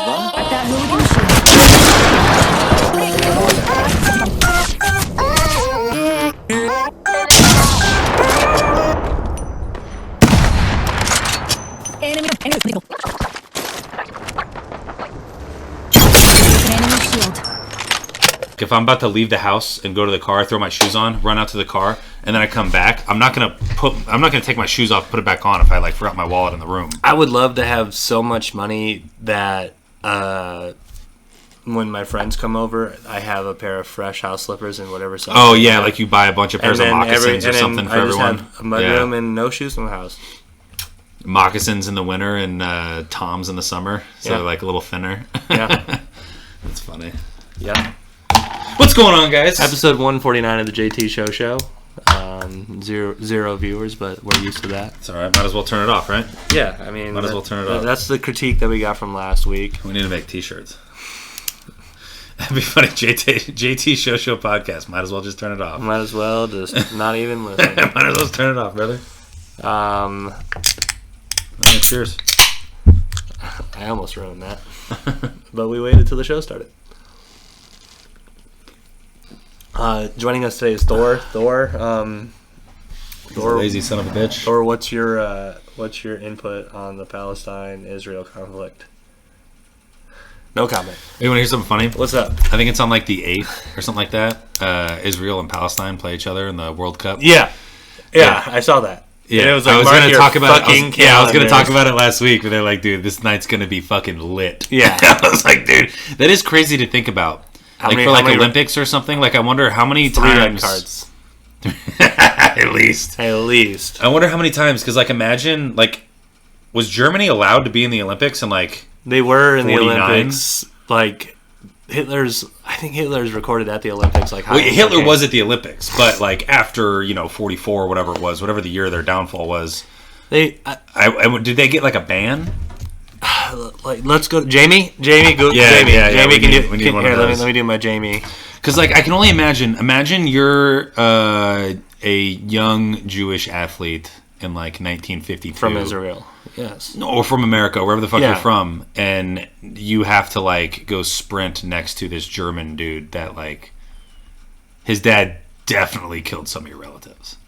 Attack moving Enemy shield. If I'm about to leave the house and go to the car, throw my shoes on, run out to the car, and then I come back, I'm not gonna take my shoes off, put it back on if I like forgot my wallet in the room. I would love to have so much money that when my friends come over, I have a pair of fresh house slippers and whatever. Oh yeah, like you buy a bunch of pairs of moccasins or something for everyone. I just have a mudroom and no shoes in the house. Moccasins in the winter and Toms in the summer, so Yeah. they're like a little thinner. Yeah. That's funny. Yeah. What's going on, guys? Episode 149 of the JT Show. Zero viewers, but we're used to that. It's all right. Might as well turn it off, right? Yeah, I mean, Might as well turn it off. That's the critique that we got from last week. We need to make T-shirts. That'd be funny. JT Show podcast. Might as well just turn it off. Might as well just not even listen. Might as well just turn it off, brother. Um, All right, cheers. I almost ruined that, but we waited till the show started. Joining us today is Thor. Thor, He's a lazy son of a bitch. Thor, what's your input on the Palestine-Israel conflict? No comment. You want to hear something funny? What's up? I think it's on like the 8th or something like that. Israel and Palestine play each other in the World Cup. Yeah, I saw that. Yeah, And it was like, I was mark going to your talk about it. fucking I was going to talk calendars. about it last week, but they're like, dude, this night's going to be fucking lit. Yeah. I was like, dude, that is crazy to think about. How Like many- for how like many- Olympics or something. Like I wonder how many 3 red times. cards, At least. at least. I wonder how many times, because like imagine, like, was Germany allowed to be in the Olympics and like They were in the 49? Olympics. Like I think Hitler's recorded at the Olympics. Like well, Hitler okay. was at the Olympics, but like after 44 or whatever it was, whatever the year of their downfall was, They did they get like a ban? like let's go, Jamie. Go, Yeah, Jamie. yeah, Jamie, we can need- do. we need Can, one of here, let those. me do my Jamie. Because like I can only imagine you're a young Jewish athlete in like 1952 From Israel. Yes. or from America, wherever the fuck Yeah. you're from, and you have to like go sprint next to this German dude that like his dad definitely killed some of your relatives.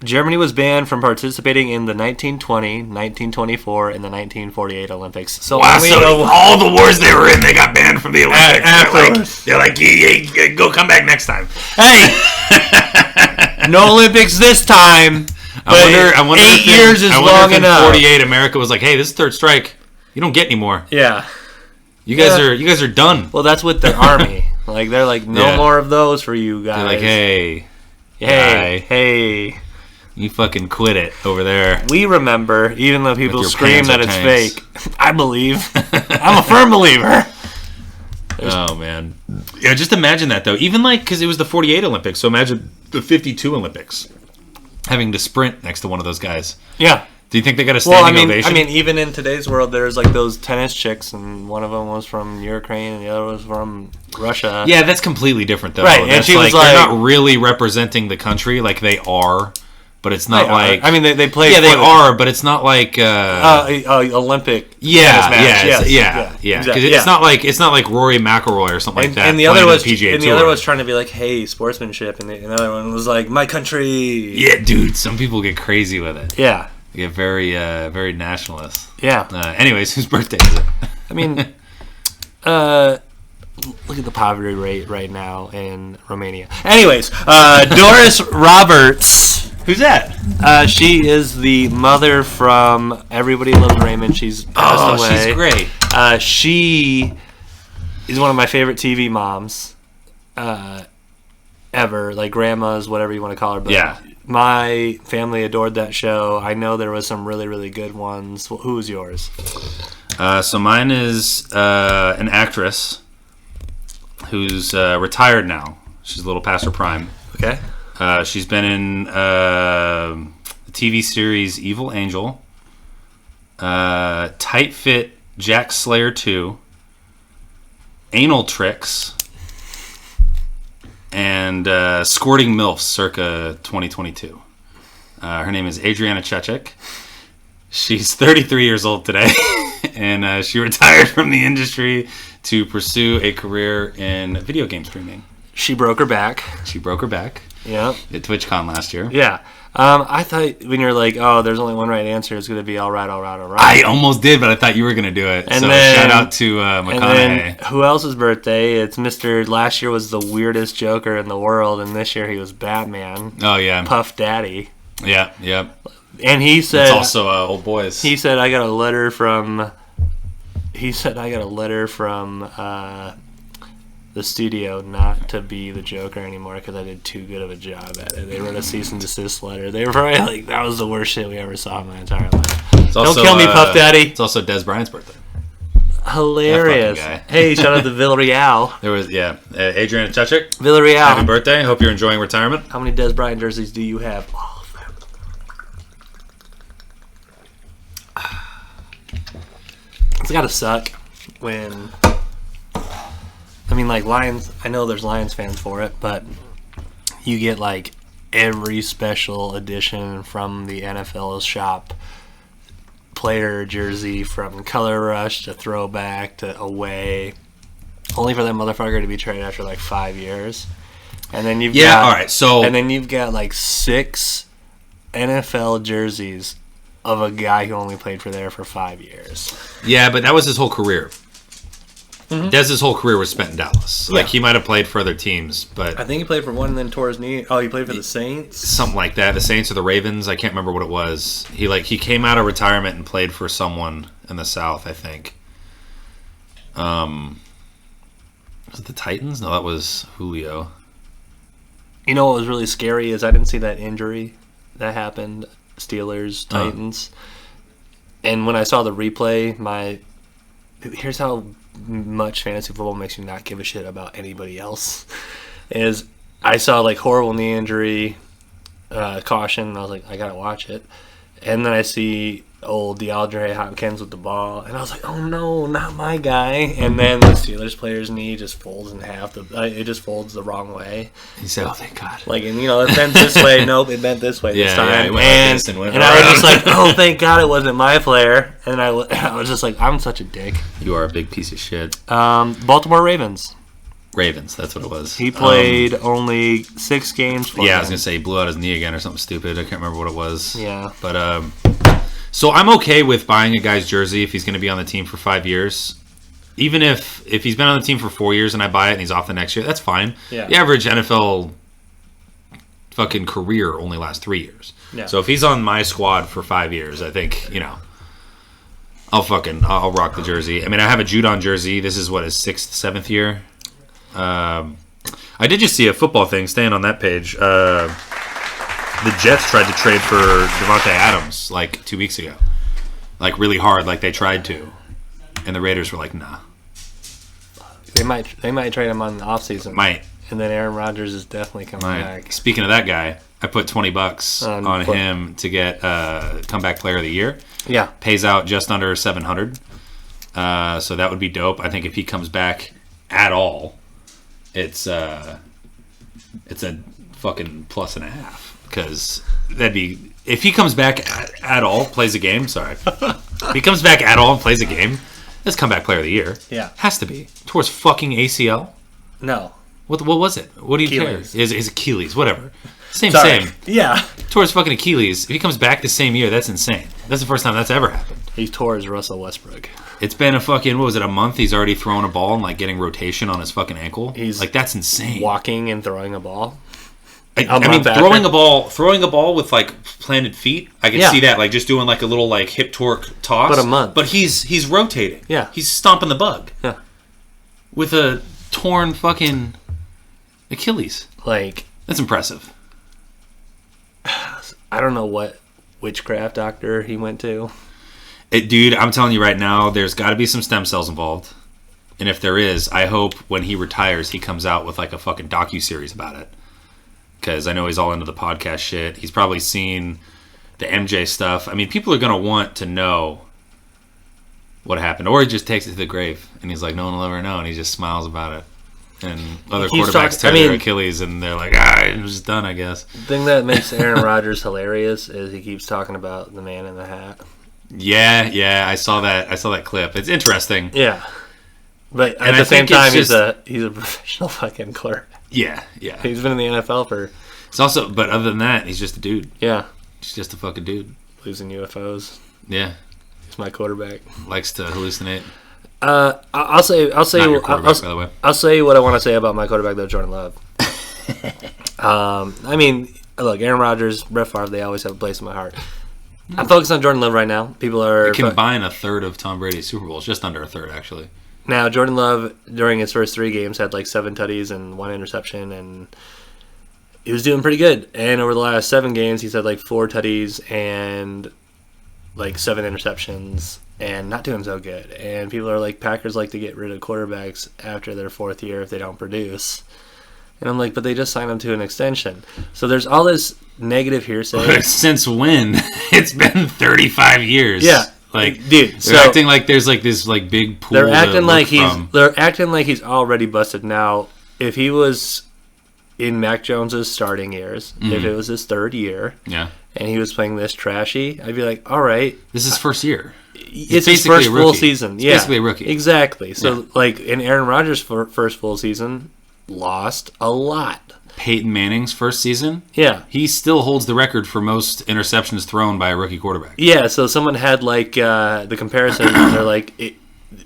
Germany was banned from participating in the 1920, 1924, and the 1948 Olympics. So Wow, we so know- all the wars they were in, they got banned from the Olympics. afterwards. They're like, yeah, go come back next time. hey, no Olympics this time. I wonder 8 years is long if in enough. 48 America was like, hey, this is third strike. You don't get any more. Yeah. You guys are done. Well, that's with their army. Like they're like, no Yeah. more of those for you guys. They're like, hey, hey. you fucking quit it over there. We remember, even though people your scream that Panzer it's tanks. fake. I believe. I'm a firm believer. Oh man, yeah. Just imagine that though. Even like because it was the 48 Olympics, so imagine the 52 Olympics having to sprint next to one of those guys. Yeah. Do you think they got a Well, standing ovation? I mean, even in today's world, there's like those tennis chicks, and one of them was from Ukraine, and the other was from Russia. yeah, that's completely different though. Right, and That's she was they're like- not really representing the country like they are, but it's not They are. like I mean, they play. yeah, they for the- are, but it's not like Olympic. yeah, tennis match. yeah, Yes. yeah. Exactly. Because it's not like Rory McIlroy or something like that. And the other playing was the PGA and the Tour. other was trying to be like, hey, sportsmanship, and the other one was like, my country. Yeah, dude. Some people get crazy with it. Yeah. They get very very nationalist. Yeah. Anyways, whose birthday is it? I mean, look at the poverty rate right now in Romania. Anyways, Doris Roberts. Who's that? She is the mother from Everybody Loves Raymond. She's passed away. She's great. She is one of my favorite TV moms ever. Like grandmas, whatever you want to call her. But Yeah. my family adored that show. I know there was some really, really good ones. Who was yours? So mine is an actress who's retired now. She's a little past her prime. Okay. She's been in the TV series Evil Angel, Tight Fit Jack Slayer 2, Anal Tricks, and Squirting MILFs circa 2022. Her name is Adriana Chechik. She's 33 years old today, and she retired from the industry to pursue a career in video game streaming. She broke her back. She broke her back Yeah. at TwitchCon last year. Yeah. I thought when you're like, oh, there's only one right answer, it's going to be all right. I almost did, but I thought you were going to do it. And so then- shout out to And McConaughey. then who else's birthday? It's Mr. Last year was the weirdest Joker in the world, and this year he was Batman. Oh, yeah. Puff Daddy. Yeah, yeah. And he said, It's also Old Boys. he said, I got a letter from the studio not to be the Joker anymore because I did too good of a job at it. They wrote a cease and desist letter. They were probably like, that was the worst shit we ever saw in my entire life. It's Don't also, kill me, Puff Daddy. It's also Des Bryant's birthday. Hilarious. That fucking guy. Hey, shout out to Villarreal. There was, Adrian Chechik. Happy Villarreal. birthday. Hope you're enjoying retirement. How many Des Bryant jerseys do you have? All of them. It's gotta suck when, I mean, like Lions, I know there's Lions fans for it, but you get like every special edition from the NFL shop player jersey, from color rush to throwback to away, only for that motherfucker to be traded after like 5 years. And then you've got, all right. So and then you've got like 6 NFL jerseys of a guy who only played for there for 5 years. yeah, but that was his whole career. Dez's whole career was spent in Dallas. Like, Yeah. he might have played for other teams, but I think he played for one and then tore his knee. Oh, he played for the Saints? something like that. The Saints or the Ravens. I can't remember what it was. He came out of retirement and played for someone in the South, I think. Was it the Titans? No, that was Julio. You know what was really scary is I didn't see that injury that happened. Steelers, Titans. And when I saw the replay, here's how much fantasy football makes me not give a shit about anybody else. Is I saw like horrible knee injury, caution, and I was like, I gotta watch it. And then I see old DeAndre Hopkins with the ball, and I was like, oh no, not my guy. And then the Steelers player's knee just folds in half. It just folds the wrong way. He said, "Oh, thank God." Like, and it bent this way. Nope, it bent this way this Yeah, time. yeah, it went like this and went I was around. just like, oh, thank God it wasn't my player. And I was just like, I'm such a dick. You are a big piece of shit. Baltimore Ravens. Ravens, that's what it was. He played only 6 games for Yeah, I them. was gonna say he blew out his knee again or something stupid. I can't remember what it was. Yeah. But so I'm okay with buying a guy's jersey if he's going to be on the team for 5 years. Even if he's been on the team for 4 years and I buy it and he's off the next year, that's fine. Yeah. The average NFL fucking career only lasts 3 years. Yeah. So if he's on my squad for 5 years, I think, I'll rock the jersey. I mean, I have a Judon jersey. This is what, his 6th, 7th year. I did just see a football thing, staying on that page. The Jets tried to trade for Devontae Adams like 2 weeks ago. Like really hard, like they tried to. And the Raiders were like, nah. They might trade him on the offseason. Might. And then Aaron Rodgers is definitely coming back. Speaking of that guy, I put $20 on him to get comeback player of the year. Yeah. Pays out just under $700. So that would be dope. I think if he comes back at all, it's a fucking +1.5. Because that'd be, if he comes back at all, plays a game. Sorry, if he comes back at all and plays a game, that's comeback player of the year. Yeah. Has to be towards fucking ACL. No. What was it? What do you Achilles. care? His Achilles, whatever. Same. Yeah. Towards fucking Achilles. If he comes back the same year, that's insane. That's the first time that's ever happened. He tore his Russell Westbrook. It's been a fucking, what was it, a month? He's already throwing a ball and like getting rotation on his fucking ankle. He's like, that's insane. Walking and throwing a ball. I mean, throwing a ball with like planted feet. I can see that, like just doing like a little like hip torque toss. But a month. But he's rotating. Yeah. He's stomping the bug. Yeah. With a torn fucking Achilles. Like, That's impressive. I don't know what witchcraft doctor he went to. Dude, I'm telling you right now, there's got to be some stem cells involved. And if there is, I hope when he retires, he comes out with like a fucking docuseries about it. Because I know he's all into the podcast shit. He's probably seen the MJ stuff. I mean, people are going to want to know what happened. Or he just takes it to the grave. And he's like, no one will ever know. And he just smiles about it. And other quarterbacks tear their Achilles. And they're like, it was done, I guess. The thing that makes Aaron Rodgers hilarious is he keeps talking about the man in the hat. Yeah, I saw that clip. It's interesting. Yeah. But And at I the same think it's time, just- he's a professional fucking quarterback. Yeah. He's been in the NFL for, It's also, but other than that, he's just a dude. yeah, He's just a fucking dude. losing UFOs. Yeah, He's my quarterback. likes to hallucinate. I'll say Not your quarterback, by the way. I'll say what I want to say about my quarterback, though, Jordan Love. I mean, look, Aaron Rodgers, Brett Favre, they always have a place in my heart. I'm focused on Jordan Love right now. People are Combine a third of Tom Brady's Super Bowls, just under a third, actually. now. Jordan Love during his first 3 games had like 7 tutties and 1 interception, and he was doing pretty good. And over the last 7 games, he's had like 4 tutties and like 7 interceptions, and not doing so good. And people are like, Packers like to get rid of quarterbacks after their 4th year if they don't produce. And I'm like, but they just signed him to an extension. So there's all this negative hearsay. Since when? It's been 35 years. Yeah. Like, Dude, they're so acting like there's like this like big pool. they're to acting like look from. they're acting like he's already busted. Now, if he was in Mac Jones's starting years, if it was his 3rd year, Yeah. and he was playing this trashy, I'd be like, all right, This is first year. it's his basically first a full rookie. season. It's Yeah, basically a rookie. Exactly. So, Yeah. like in Aaron Rodgers' first full season, lost a lot. Peyton Manning's first season, Yeah. he still holds the record for most interceptions thrown by a rookie quarterback. Yeah, so someone had like the comparison. They're like,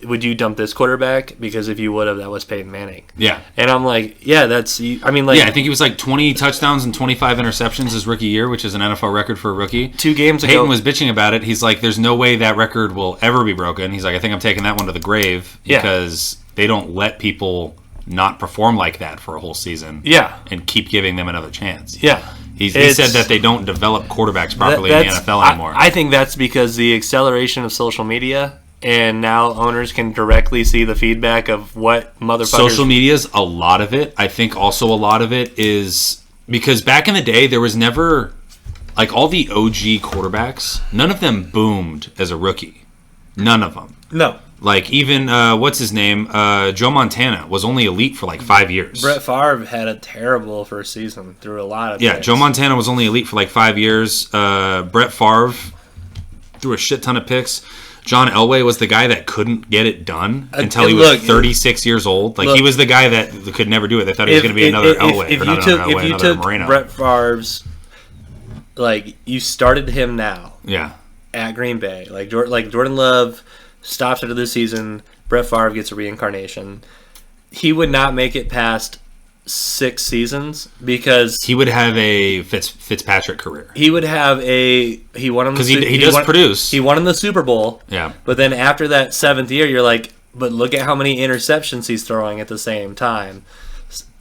would you dump this quarterback? Because if you would have, that was Peyton Manning. Yeah. And I'm like, yeah, that's. I mean, like, Yeah, I think he was like 20 touchdowns and 25 interceptions his rookie year, which is an NFL record for a rookie. 2 games ago. Peyton was bitching about it. He's like, there's no way that record will ever be broken. He's like, I think I'm taking that one to the grave Yeah. because they don't let people not perform like that for a whole season. Yeah. And keep giving them another chance. Yeah. He It's- said that they don't develop quarterbacks properly in the That's- NFL anymore. I think that's because the acceleration of social media, and now owners can directly see the feedback of what motherfuckers. Social media's a lot of it. I think also a lot of it is because back in the day, there was never, like all the OG quarterbacks, none of them boomed as a rookie. None of them. No. Like even, what's his name? Joe Montana was only elite for like 5 years. Brett Favre had a terrible first season through a lot of Yeah, things. Joe Montana was only elite for like 5 years. Brett Favre threw a shit ton of picks. John Elway was the guy that couldn't get it done until he was look, 36 years old. Like he look, was the guy that could never do it. They thought he was going to be another Elway if or you not took, another Elway, if you another took Moreno. Brett Favre's, like you started him now Yeah, at Green Bay, like Jordan Love stops after this season. Brett Favre gets a reincarnation. He would not make it past 6 seasons because he would have a Fitzpatrick career. he would have he won him Because he does produce. He won him the Super Bowl. Yeah. But then after that 7th year, you're like, but look at how many interceptions he's throwing at the same time.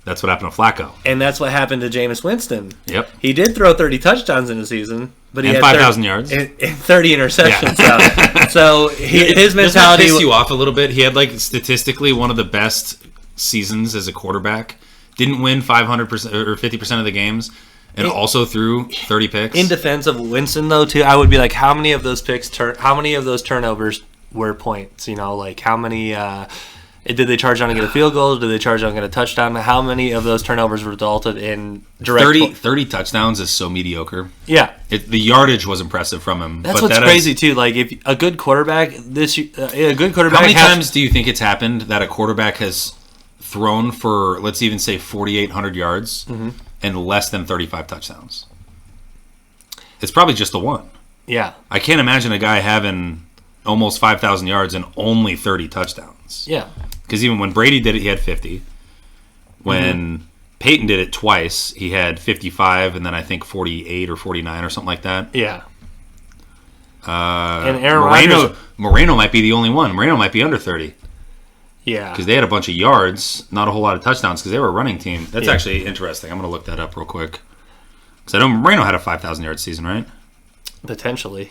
That's what happened to Flacco. And that's what happened to Jameis Winston. Yep. He did throw 30 touchdowns in a season, but he And had 5,000 yards. and 30 interceptions. Yeah. So his Doesn't that mentality. piss you off a little bit? He had like statistically one of the best seasons as a quarterback. Didn't win 500% or 50% of the games, and also threw 30 picks. In defense of Winston, though, too, I would be like, how many of those how many of those turnovers were points? You know, like how many did they charge on to get a field goal? Did they charge on to get a touchdown? How many of those turnovers resulted in direct 30 touchdowns is so mediocre. Yeah, The yardage was impressive from him. that's but what's that crazy too. Like if a good quarterback a good quarterback. How many has- times do you think it's happened that a quarterback has thrown for, let's even say, 4,800 yards and less than 35 touchdowns? It's probably just the one. Yeah, I can't imagine a guy having almost 5,000 yards and only 30 touchdowns. yeah, Because even when Brady did it, he had 50. When Peyton did it twice, he had 55 and then I think 48 or 49 or something like that. yeah. And Aaron Rodgers, Moreno might be the only one. Moreno might be under 30 yeah, because they had a bunch of yards, not a whole lot of touchdowns because they were a running team. That's Yeah. actually interesting. I'm going to look that up real quick. Because I know Moreno had a 5,000 yard season, right? potentially.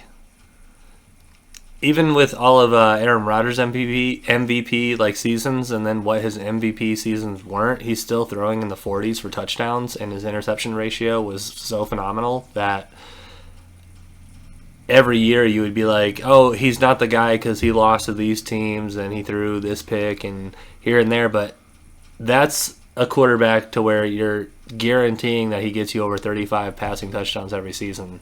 Even with all of Aaron Rodgers' MVP like seasons, and then what his MVP seasons weren't, he's still throwing in the 40s for touchdowns, and his interception ratio was so phenomenal that every year you would be like, oh, he's not the guy because he lost to these teams and he threw this pick and here and there, but that's a quarterback to where you're guaranteeing that he gets you over 35 passing touchdowns every season.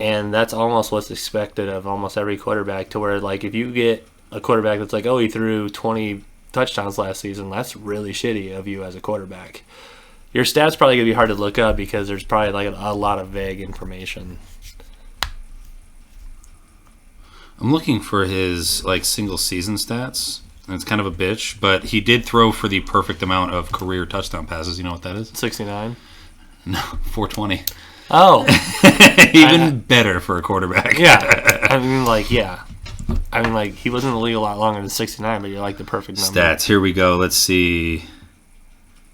And that's almost what's expected of almost every quarterback, to where, like, if you get a quarterback that's like, oh, he threw 20 touchdowns last season, that's really shitty of you as a quarterback. Your stats probably going to be hard to look up because there's probably like a lot of vague information. I'm looking for his like single season stats. And it's kind of a bitch, but he did throw for the perfect amount of career touchdown passes. You know what that is? 69? No, 420. Oh. Even better for a quarterback. Yeah. I mean, like, yeah. I mean, like, he wasn't in the league a lot longer than 69, but you're like the perfect number. Stats. Here we go. Let's see.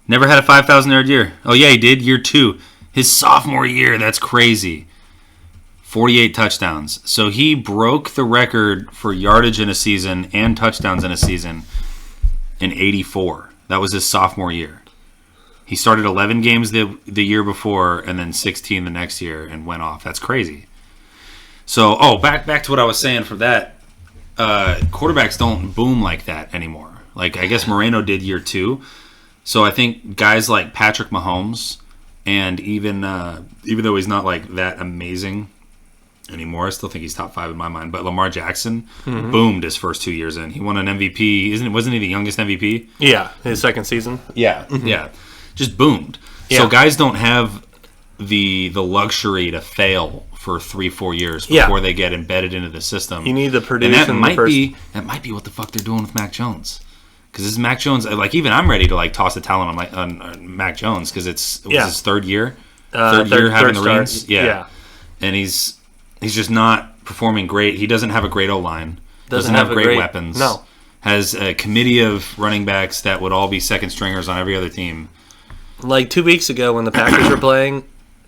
Never had a 5,000 yard year. Oh, yeah, he did. Year 2. His sophomore year. That's crazy. 48 touchdowns. So he broke the record for yardage in a season and touchdowns in a season in 84. That was his sophomore year. He started 11 games the year before and then 16 the next year and went off. That's crazy. So, back to what I was saying for that. Quarterbacks don't boom like that anymore. Like, I guess Moreno did year 2. So I think guys like Patrick Mahomes, and even though he's not like that amazing anymore, I still think he's top 5 in my mind. But Lamar Jackson boomed his first 2 years in. He won an MVP. Wasn't he the youngest MVP? Yeah, his second season. Yeah, yeah. Just boomed. Yeah. So guys don't have the luxury to fail for 3-4 years before they get embedded into the system. You need to produce. And that might be what the fuck they're doing with Mac Jones. Because this is Mac Jones. Like, even I'm ready to like toss the talent on Mac Jones because it was his third year. Third year having the reins. Yeah. And he's just not performing great. He doesn't have a great O-line. Doesn't have great weapons. No. Has a committee of running backs that would all be second stringers on every other team. Like 2 weeks ago when the Packers were playing,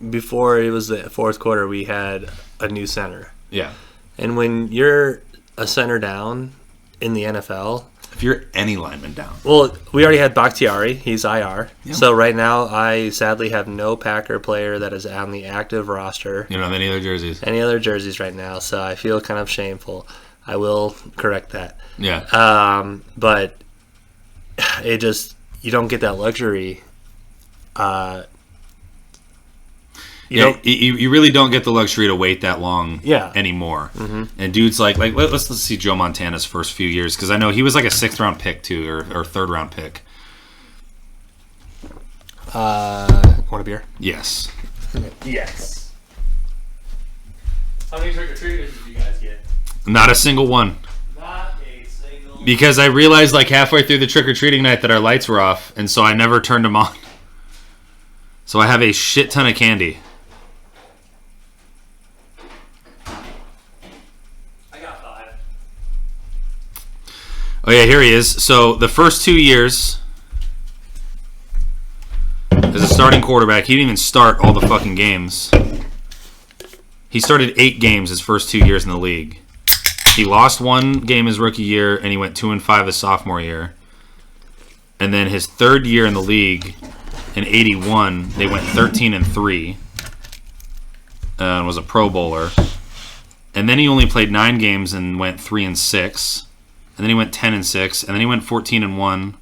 before it was the fourth quarter, we had a new center. Yeah. And when you're a center down in the NFL... If you're any lineman down. Well, we already had Bakhtiari. He's IR. Yeah. So right now, I sadly have no Packer player that is on the active roster. You don't have any other jerseys? Any other jerseys right now, so I feel kind of shameful. I will correct that. Yeah. But it just... You don't get that luxury... You really don't get the luxury to wait that long anymore. Mm-hmm. And dudes like let's see Joe Montana's first few years, because I know he was like a 6th round pick too, or 3rd round pick. Want a beer? Yes. Yes. How many trick-or-treaters did you guys get? Not a single one. Not a single. Because I realized like halfway through the trick-or-treating night that our lights were off, and so I never turned them on. So I have a shit ton of candy. I got 5. Oh yeah, here he is. So the first 2 years as a starting quarterback, he didn't even start all the fucking games. He started 8 games his first 2 years in the league. He lost 1 game his rookie year, and he went 2-5 his sophomore year. And then his 3rd year in the league, in 81, they went 13-3, and was a Pro Bowler. And then he only played 9 games and went 3-6. And then he went 10-6, and then he went 14-1,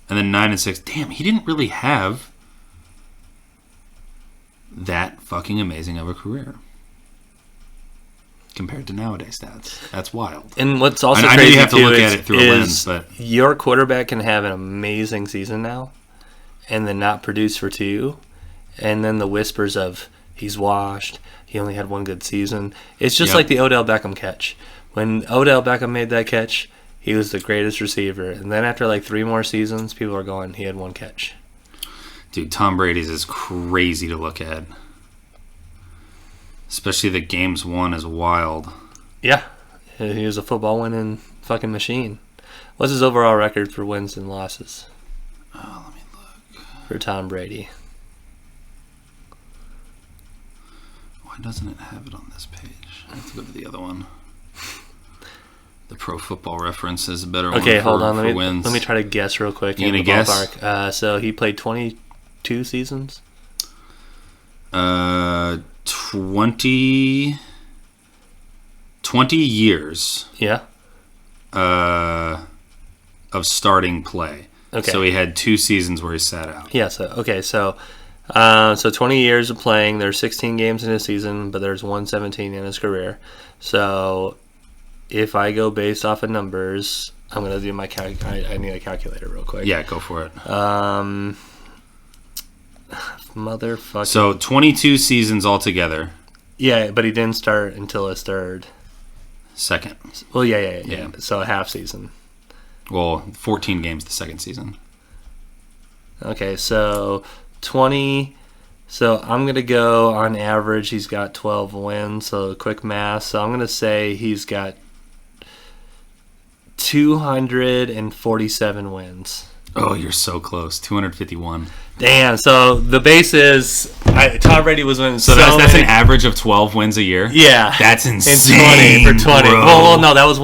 and then 9-6. Damn, he didn't really have that fucking amazing of a career compared to nowadays stats. That's wild. And what's also I know crazy you have to too look is, at it through a lens, but your quarterback can have an amazing season now, and then not produce for 2, and then the whispers of he's washed, he only had 1 good season. It's just like the Odell Beckham catch. When Odell Beckham made that catch, he was the greatest receiver, and then after like 3 more seasons, people are going, he had 1 catch. Dude, Tom Brady's is crazy to look at. Especially the games won is wild. Yeah, he was a football winning fucking machine. What's his overall record for wins and losses? Oh, let me look. For Tom Brady. Why doesn't it have it on this page? I have to go to the other one. The Pro Football Reference is a better one. Okay, hold on. For wins. Let me try to guess real quick. You gonna guess? Ballpark. So he played 22 seasons. 20 years. Yeah. Of starting play. Okay. So he had 2 seasons where he sat out. Yeah. So So 20 years of playing. There's 16 games in a season, but there's 117 in his career. So if I go based off of numbers, I'm going to do my I need a calculator real quick. Yeah, go for it. Motherfucker. So 22 seasons altogether. Yeah, but he didn't start until his third. Second. Well, yeah. Yeah. So a half season. Well, 14 games the second season. Okay, so 20. So I'm going to go on average, he's got 12 wins. So quick math. So I'm going to say he's got 247 wins. Oh, you're so close. 251. Damn. So the base is Tom Brady was winning. So that's an average of 12 wins a year? Yeah. That's In insane. 20 for 20. Bro. Well, no, that was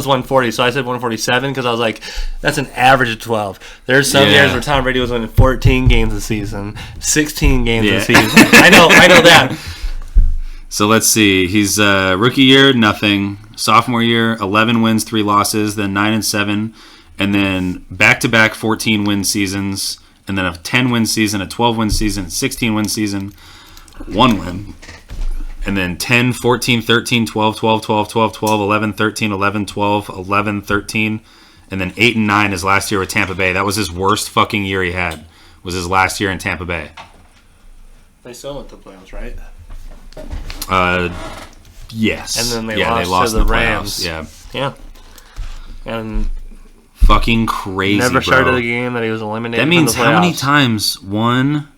140. So I said 147 because I was like, that's an average of 12. There's some Yeah. years where Tom Brady was winning 14 games a season, 16 games Yeah. a season. I know that. So let's see. He's rookie year, nothing. Sophomore year, 11 wins, 3 losses, then 9 and 7, and then back-to-back 14-win seasons, and then a 10-win season, a 12-win season, a 16-win season, 1 win, and then 10, 14, 13, 12, 12, 12, 12, 12, 11, 13, 11, 12, 11, 13, and then 8 and 9 his last year with Tampa Bay. That was his worst fucking year he had, was his last year in Tampa Bay. They still went to the playoffs, right? Yes. And then they yeah, lost to in the playoffs. Rams. Yeah. Yeah. And Fucking crazy, never bro. started a game that he was eliminated That means from the how many playoffs. times? 1,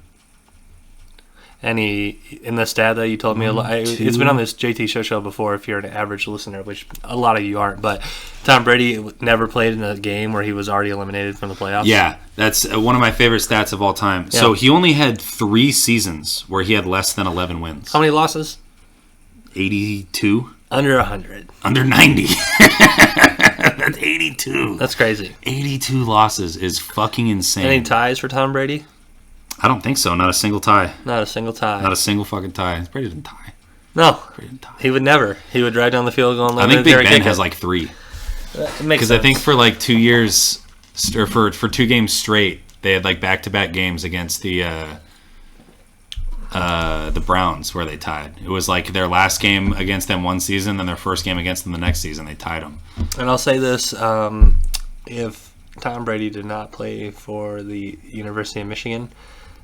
And he, in the stat that you told me, it's 2. been on this JT show before if you're an average listener, which a lot of you aren't, but Tom Brady never played in a game where he was already eliminated from the playoffs. Yeah, that's one of my favorite stats of all time. Yeah. So he only had 3 seasons where he had less than 11 wins. How many losses? 82? Under 100. Under 90. That's 82. That's crazy. 82 losses is fucking insane. Any ties for Tom Brady? I don't think so. Not a single tie. Not a single tie. Not a single fucking tie. Brady didn't tie. No, Brady didn't tie. he would never. He would drive down the field going. I think Big Ben has like 3. Because I think for like 2 years, or for 2 games straight, they had like back-to-back games against the Browns where they tied. It was like their last game against them one season, then their first game against them the next season. They tied them. And I'll say this: if Tom Brady did not play for the University of Michigan,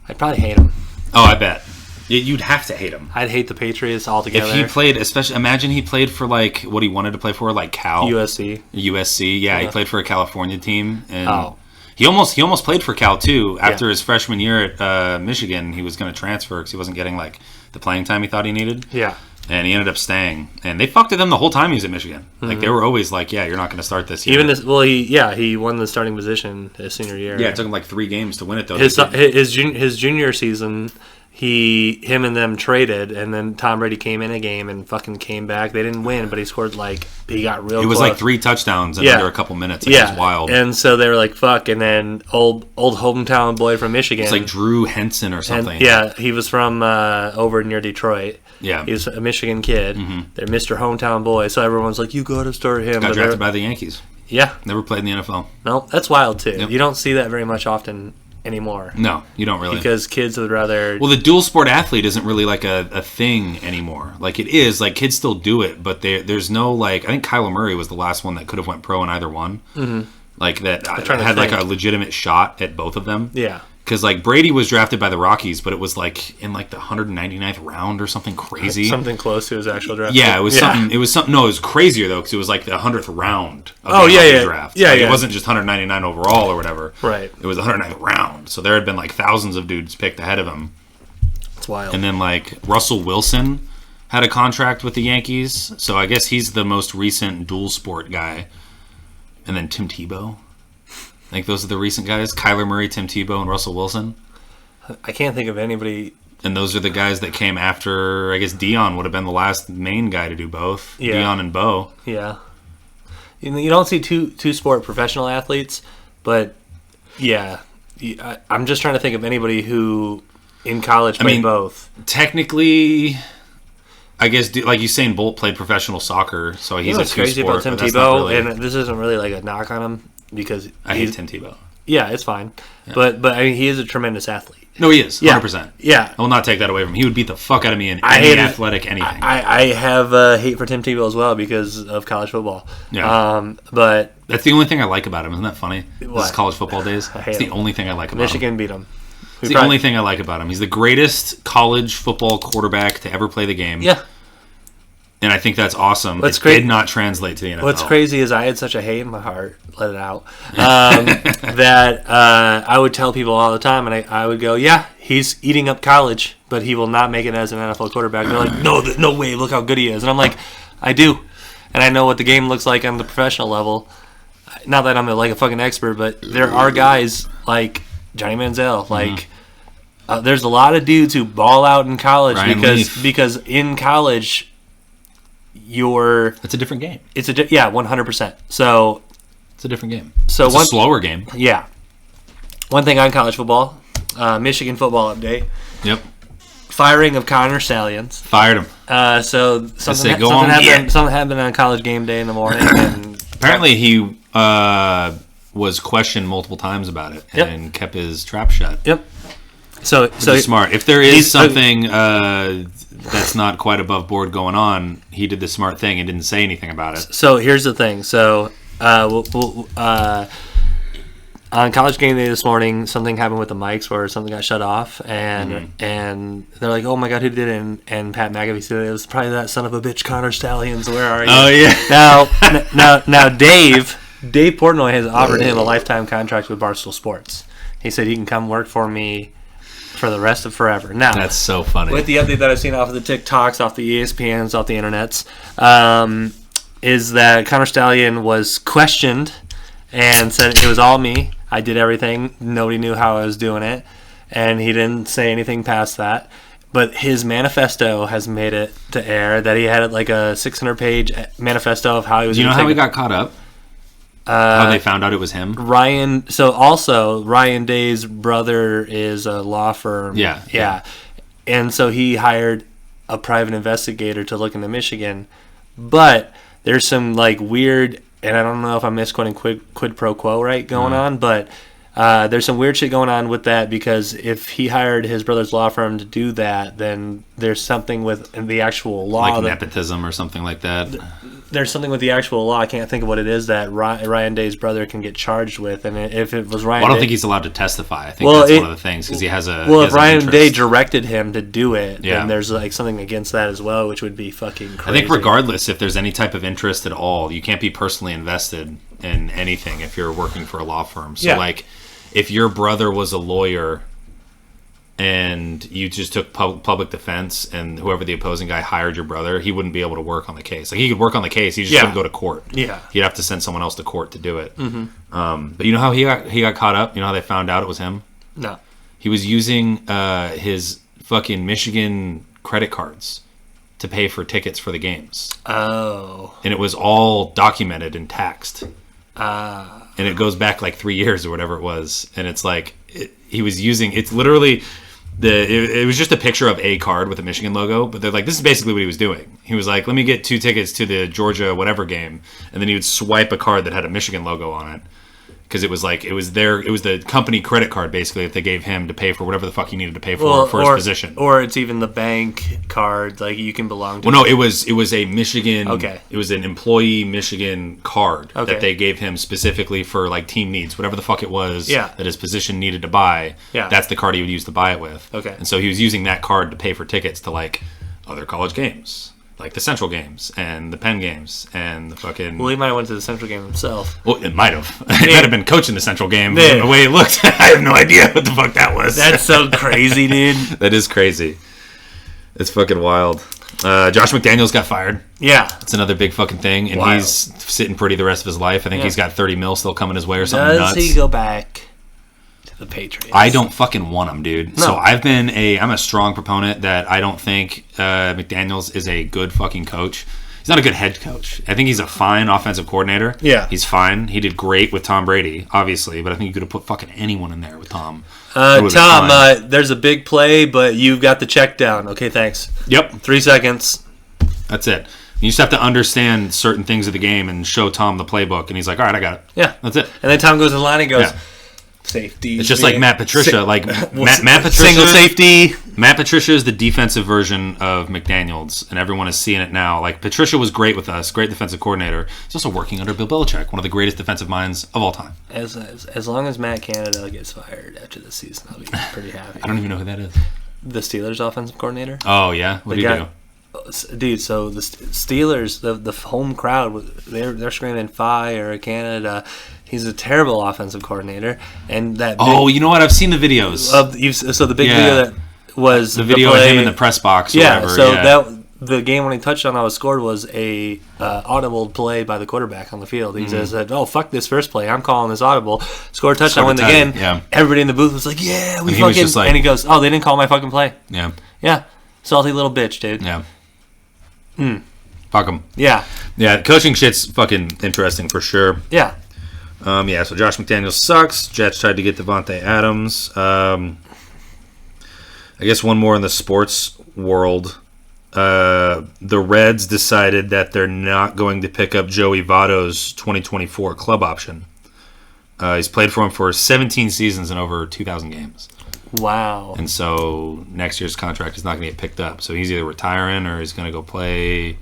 I'd probably hate him. Oh, I bet. You'd have to hate him. I'd hate the Patriots altogether. If he played, especially, imagine he played for like what he wanted to play for, like Cal. USC. USC, yeah. He played for a California team. And Oh. He almost played for Cal, too. After Yeah. his freshman year at Michigan, he was going to transfer because he wasn't getting like the playing time he thought he needed. Yeah. And he ended up staying. And they fucked with him the whole time he was at Michigan. Like, they were always like, yeah, you're not going to start this year. Even this, well, he won the starting position his senior year. Yeah, it took him like 3 games to win it, though. his junior season. Him and them traded, and then Tom Brady came in a game and fucking came back. They didn't win, but he scored he got real. It was close. like 3 touchdowns in Yeah. under a couple minutes. Like, It was wild. And so they were like, "Fuck!" And then old hometown boy from Michigan. It's like Drew Henson or something. And, yeah, he was from over near Detroit. Yeah. He was a Michigan kid. They're Mr. Hometown Boy, so everyone's like, "You got to start him." Got But drafted by the Yankees. yeah, Never played in the NFL. no, that's wild too. Yep. You don't see that very much often anymore No, you don't really. because kids would rather. Well, the dual sport athlete isn't really like a thing anymore. Like it is, like kids still do it, but there's no like. I think Kyler Murray was the last one that could have went pro in either one. Mm-hmm. Like that trying to had like think. a legitimate shot at both of them. yeah, Because like Brady was drafted by the Rockies, but it was like in like the 199th round or something crazy. something close to his actual draft. Yeah, it was something. It was something. No, it was crazier though because it was like the 100th round of Oh, the yeah, MLB yeah. draft. Yeah, Like, yeah. It wasn't just 199 overall or whatever. Right. It was the 109th round. So there had been like thousands of dudes picked ahead of him. It's wild. And then like Russell Wilson had a contract with the Yankees, so I guess he's the most recent dual sport guy. And then Tim Tebow. I think those are the recent guys: Kyler Murray, Tim Tebow, and Russell Wilson. I can't think of anybody. And those are the guys that came after. I guess Dion would have been the last main guy to do both. Yeah. Dion and Bo. Yeah, you don't see two sport professional athletes, but yeah, I'm just trying to think of anybody who in college played mean, both. Technically, I guess like Usain Bolt played professional soccer, so he's You know a what's crazy two-sport, about Tim but that's not Tebow, really- and this isn't really like a knock on him because I hate Tim Tebow. Yeah, it's fine, but I mean he is a tremendous athlete. No, he is. Yeah. 100%. Yeah. I will not take that away from him. He would beat the fuck out of me in I any hate it. athletic anything. I have hate for Tim Tebow as well because of college football. Yeah. But That's the only thing I like about him. Isn't that funny? This What? is college football days. I hate It's the him. only thing I like about him. Michigan beat him. It's the only thing I like about him. He's the greatest college football quarterback to ever play the game. Yeah. And I think that's awesome. What's It great- did not translate to the NFL. What's crazy is I had such a hate in my heart, let it out, that I would tell people all the time, and I would go, yeah, he's eating up college, but he will not make it as an NFL quarterback. They're like, no way, look how good he is. And I'm like, I do. And I know what the game looks like on the professional level. Not that I'm like a fucking expert, but there are guys like Johnny Manziel, like there's a lot of dudes who ball out in college Ryan Leaf. because in college It's a different game. it's 100%. So It's a different game. So It's one- a slower game. yeah, one thing on college football, Michigan football update: Yep. firing of Connor Stallions. Fired him. So say, something, go something on, happened. yeah. Something happened on college game day in the morning, and Apparently he was questioned multiple times about it Yep. and kept his trap shut. yep. So He's smart. If there is he's- something that's not quite above board going on, he did the smart thing and didn't say anything about it. So here's the thing. So on college game day this morning, something happened with the mics where something got shut off, and they're like, "Oh my god, who did it?" And Pat McAfee said it was probably that son of a bitch, Connor Stallions. Where are you? Oh yeah. Now, Dave Portnoy has offered him a lifetime contract with Barstool Sports. He said he can come work for me for the rest of forever. Now, That's so funny. with the update that I've seen off of the TikToks, off the ESPNs, off the internets, is that Connor Stallion was questioned and said it was all me. I did everything. Nobody knew how I was doing it, and he didn't say anything past that. But his manifesto has made it to air that he had like a 600-page manifesto of how he was. Do you know gonna how he take got caught up? How they found out it was him? Ryan. So also Ryan Day's brother is a law firm. Yeah. And so he hired a private investigator to look into Michigan, but there's some like weird, and I don't know if I'm misquoting quid pro quo right going on, but there's some weird shit going on with that because if he hired his brother's law firm to do that, then there's something with the actual law. Like that, nepotism or something like that. there's something with the actual law. I can't think of what it is that Ryan Day's brother can get charged with, and if it was Ryan, Well, I don't Day, think he's allowed to testify. I think Well, that's it- one of the things because he has a. well, he if has an Ryan Day interest. directed him to do it, Yeah. then there's like something against that as well, which would be fucking crazy. I think regardless if there's any type of interest at all, you can't be personally invested in anything if you're working for a law firm. So Yeah. like if your brother was a lawyer and you just took public defense and whoever the opposing guy hired your brother, he wouldn't be able to work on the case. Like he could work on the case, he just Yeah. couldn't go to court. Yeah. He'd have to send someone else to court to do it. But you know how he got caught up? You know how they found out it was him? No. He was using his fucking Michigan credit cards to pay for tickets for the games. Oh. And it was all documented and taxed. And it goes back like 3 years or whatever it was. And it's like he was using. It's literally it was just a picture of a card with a Michigan logo. But they're like, this is basically what he was doing. He was like, let me get 2 tickets to the Georgia whatever game, and then he would swipe a card that had a Michigan logo on it. Because it was the company credit card basically that they gave him to pay for whatever the fuck he needed to pay for his position. Or it's even the bank card, like you can belong to. Well, no, it was a Michigan. Okay. It was an employee Michigan card Okay. that they gave him specifically for like team needs, whatever the fuck it was. Yeah. That his position needed to buy. Yeah. That's the card he would use to buy it with. Okay. And so he was using that card to pay for tickets to like other college games, like the Central games and the Penn games and the fucking. Well, he might have went to the Central game himself. Well, it might have. He might have been coaching the Central game. Yeah. The way it looked, I have no idea what the fuck that was. That's so crazy, dude. That is crazy. It's fucking wild. Josh McDaniels got fired. Yeah. It's another big fucking thing, and Wild. he's sitting pretty the rest of his life. I think Yeah. he's got 30 mil still coming his way or something Does nuts. he go back to the Patriots? I don't fucking want him, dude. No. So I'm a strong proponent that I don't think McDaniels is a good fucking coach. He's not a good head coach. I think he's a fine offensive coordinator. Yeah. He's fine. He did great with Tom Brady, obviously, but I think you could have put fucking anyone in there with Tom. It would've been Tom, fine. there's a big play, but you've got the check down. Okay, thanks. Yep. 3 seconds. That's it. You just have to understand certain things of the game and show Tom the playbook, and he's like, all right, I got it. Yeah. That's it. And then Tom goes to the line and goes, Yeah. safety. It's just like Matt Patricia. Like Matt Patricia, single safety. Matt Patricia is the defensive version of McDaniels, and everyone is seeing it now. Like Patricia was great with us, great defensive coordinator. He's also working under Bill Belichick, one of the greatest defensive minds of all time. As long as Matt Canada gets fired after this season, I'll be pretty happy. I don't even know who that is. The Steelers offensive coordinator. Oh yeah, what do you do? Dude, so the Steelers, the home crowd, they're screaming "Fire Canada." He's a terrible offensive coordinator, and that. You know what? I've seen the videos. So the big video that was the video of him in the press box. Or whatever. So that the game when he touchdown that was scored was a audible play by the quarterback on the field. He says, "Oh fuck this first play, I'm calling this audible." Scored a touchdown, win the game. Yeah. Everybody in the booth was like, "Yeah, we And he was fucking." just like- And he goes, "Oh, they didn't call my fucking play." Yeah. Yeah, salty little bitch, dude. Yeah. Fuck him. Yeah, Yeah, coaching shit's fucking interesting for sure. yeah. So Josh McDaniels sucks. Jets tried to get Devontae Adams. I guess one more in the sports world. The Reds decided that they're not going to pick up Joey Votto's 2024 club option. He's played for him for 17 seasons and over 2,000 games. Wow. And so next year's contract is not going to get picked up. So he's either retiring or he's going to go play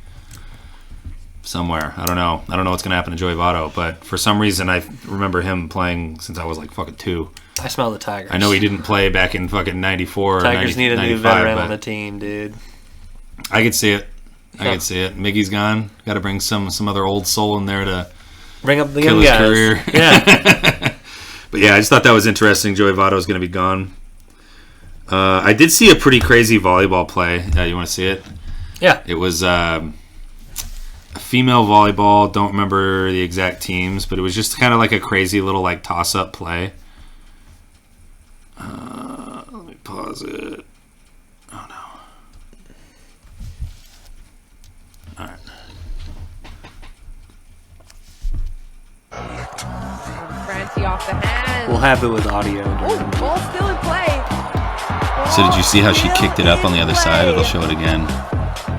somewhere. I don't know. I don't know what's going to happen to Joey Votto. But for some reason, I remember him playing since I was like fucking 2. I smell the Tigers. I know he didn't play back in fucking 94 or Tigers 90, need a new 95, veteran but on the team, dude. I could see it. I Yeah. could see it. Miggy's gone. Got to bring some other old soul in there to Bring up the kill young his guys. career. Yeah. But yeah, I just thought that was interesting. Joey Votto is going to be gone. I did see a pretty crazy volleyball play. You want to see it? Yeah. It was a female volleyball. Don't remember the exact teams, but it was just kind of like a crazy little like toss-up play. Let me pause it. Oh no. All right. Francie off the hand. We'll have it with audio. Oh, ball still in play. So did you see how she kicked it up on the other side? It'll show it again.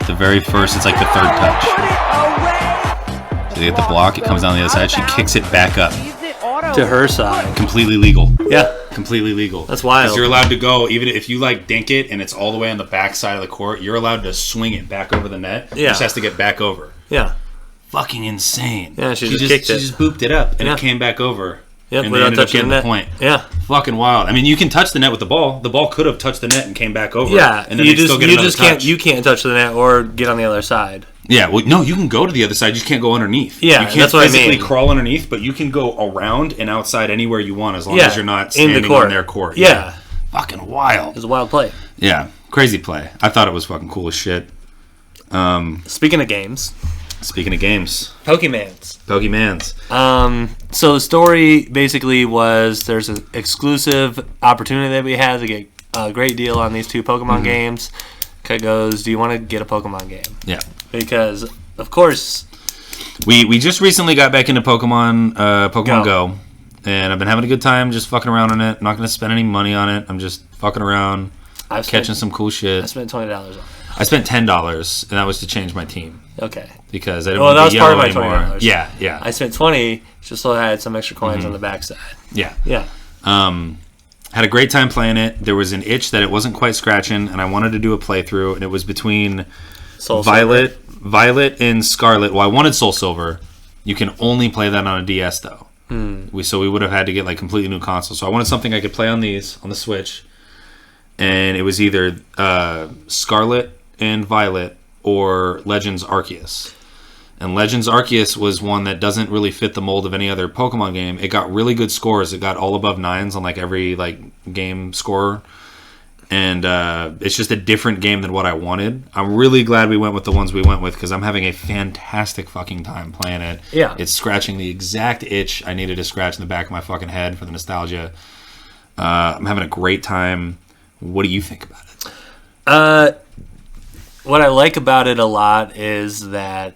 The very first, it's like the third touch. Put it away. So they get the block, it comes down the other side, she kicks it back up. Leaves it auto. To her side. Completely legal. Yeah. Completely legal. That's wild. Because you're allowed to go, even if you like dink it and it's all the way on the back side of the court, you're allowed to swing it back over the net. It Yeah. just has to get back over. Yeah. Fucking insane. Yeah, she just kicked it. She just booped it up and Yeah. it came back over. Yep, and they without ended up touching getting the the net. point. Yeah. Fucking wild. I mean, you can touch the net with the ball. The ball could have touched the net and came back over. Yeah. and then You they'd still just get you another just can't touch. can't touch the net or get on the other side. Yeah, well, no, you can go to the other side. You just can't go underneath. Yeah, you can't that's what I physically mean. crawl underneath, but you can go around and outside anywhere you want as long Yeah. as you're not In standing the court. on their court. Yeah. Fucking wild. It was a wild play. Yeah, crazy play. I thought it was fucking cool as shit. Speaking of games, Speaking of games, Pokemans. Pokemans. So the story basically was there's an exclusive opportunity that we had to get a great deal on these 2 Pokemon games. Cut goes, do you want to get a Pokemon game? Yeah. Because, of course, We just recently got back into Pokemon Go. Go, and I've been having a good time just fucking around on it. I'm not going to spend any money on it. I'm just fucking around, I've catching spent, some cool I shit. spent $20 on it. I spent $10, and that was to change my team Okay. because I didn't Well, want that to was be part of yellow my anymore. $20. Yeah, yeah, I spent 20 just so I had some extra coins Mm-hmm. on the backside. yeah. Yeah. Had a great time playing it. There was an itch that it wasn't quite scratching, and I wanted to do a playthrough, and it was between Soul Violet and Scarlet. Well, I wanted Soul Silver. You can only play that on a DS though. So we would have had to get like completely new consoles. So I wanted something I could play on these on the Switch, and it was either Scarlet and Violet or Legends Arceus. And Legends Arceus was one that doesn't really fit the mold of any other Pokemon game. It got really good scores. It got all above 9s on like every like game score. And it's just a different game than what I wanted. I'm really glad we went with the ones we went with because I'm having a fantastic fucking time playing it. Yeah. It's scratching the exact itch I needed to scratch in the back of my fucking head for the nostalgia. I'm having a great time. What do you think about it? What I like about it a lot is that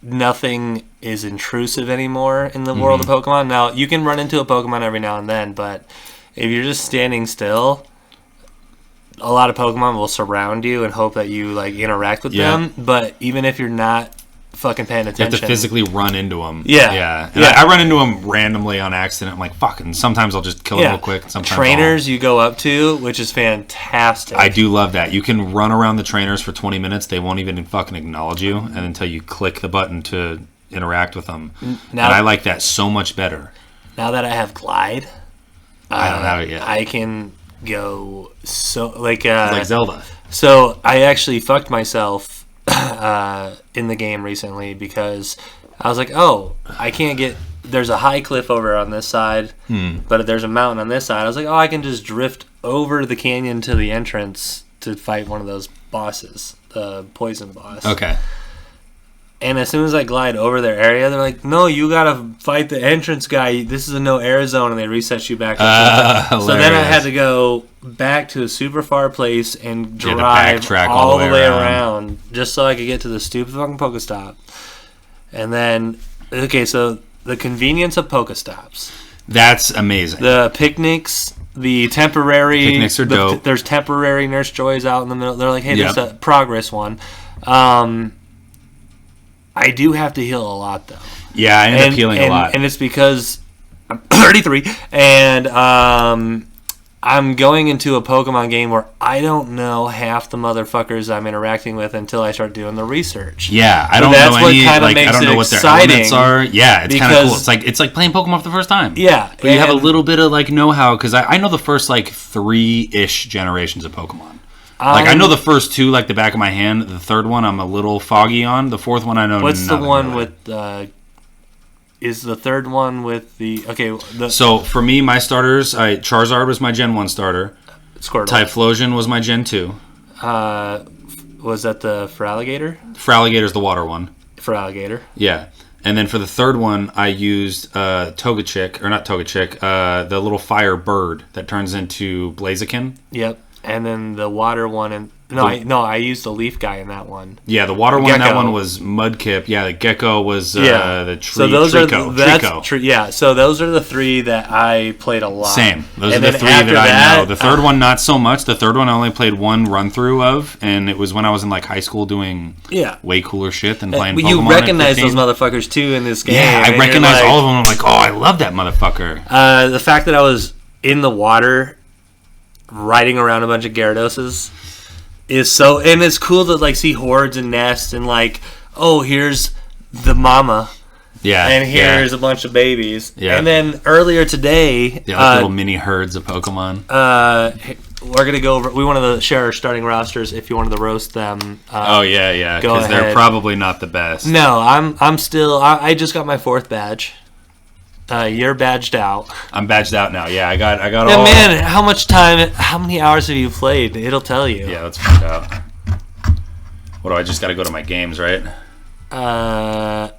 nothing is intrusive anymore in the world of Pokemon. Now, you can run into a Pokemon every now and then, but if you're just standing still, a lot of Pokemon will surround you and hope that you like interact with Yeah. them. But even if you're not fucking paying You attention. have to physically run into them. Yeah. Yeah. And Yeah. I run into them randomly on accident. I'm like, fuck. And sometimes I'll just kill them real quick. Sometimes Trainers you go up to, which is fantastic. I do love that. You can run around the trainers for 20 minutes. They won't even fucking acknowledge you and until you click the button to interact with them. Now- and I like that so much better. Now that I have Glide, I don't have it yet. I can go so like Zelda. So I actually fucked myself in the game recently because I was like, oh, I can't get. There's a high cliff over on this side, but there's a mountain on this side. I was like, oh, I can just drift over the canyon to the entrance to fight one of those bosses, the poison boss. Okay. And as soon as I glide over their area, they're like, no, you gotta fight the entrance guy. This is a no air zone, and they reset you back. So then I had to go back to a super far place and You had to drive backtrack all the way around just so I could get to the stupid fucking Pokestop. And then, okay, so the convenience of Pokestops. That's amazing. The picnics, the temporary... Picnics are dope. There's temporary Nurse Joys out in the middle. They're like, hey, Yep. there's a progress one. I do have to heal a lot, though. Yeah, I end up healing a lot. And it's because I'm 33, and I'm going into a Pokemon game where I don't know half the motherfuckers I'm interacting with until I start doing the research. Yeah, I So don't that's know what any. kinda Like, I makes don't it know what their exciting elements are. Yeah, it's kind of cool. because- It's like playing Pokemon for the first time. Yeah. But you have a and little bit of like know-how because I know the first like 3-ish generations of Pokemon. Like I know the first 2 like the back of my hand. The third one I'm a little foggy on. The fourth one I know. What's the nothing one really. with... is the third one with the... Okay, the So for me, my starters, Charizard was my Gen 1 starter. Squirtle. Typhlosion was my Gen 2. Was that the Feraligatr? Feraligator's the water one. Feraligatr. Yeah. And then for the third one, I used Togechick, or not Togechick, the little fire bird that turns into Blaziken. Yep. And then the water one... and I used the leaf guy in that one. Yeah, the water one, that Gecko. one was Mudkip. Yeah, the Gecko was the tree. So those Trico. Trico. So those are the 3 that I played a lot. Same. Those And are the then 3 after that I know. The third one, not so much. The third one I only played one run through of, and it was when I was in like high school doing way cooler shit than playing Pokemon. You recognize at those 15. motherfuckers too in this game. Yeah, I and recognize you're like- all of them. I'm like, oh, I love that motherfucker. The fact that I was in the water riding around a bunch of Gyarados is so... And it's cool to like see hordes and nests and like, oh, here's the mama. Yeah. And here's a bunch of babies. Yeah. And then earlier today... Yeah, like little mini herds of Pokemon. we're going to go over... We wanted to share our starting rosters if you wanted to roast them. Oh, yeah. go Because they're ahead. probably not the best. No, I'm still... I just got my 4th badge. You're badged out. I'm badged out now. Yeah, I got Yeah, all... man, how many hours have you played? It'll tell you. Yeah, let's find out. What do I just got to go to my games, right? I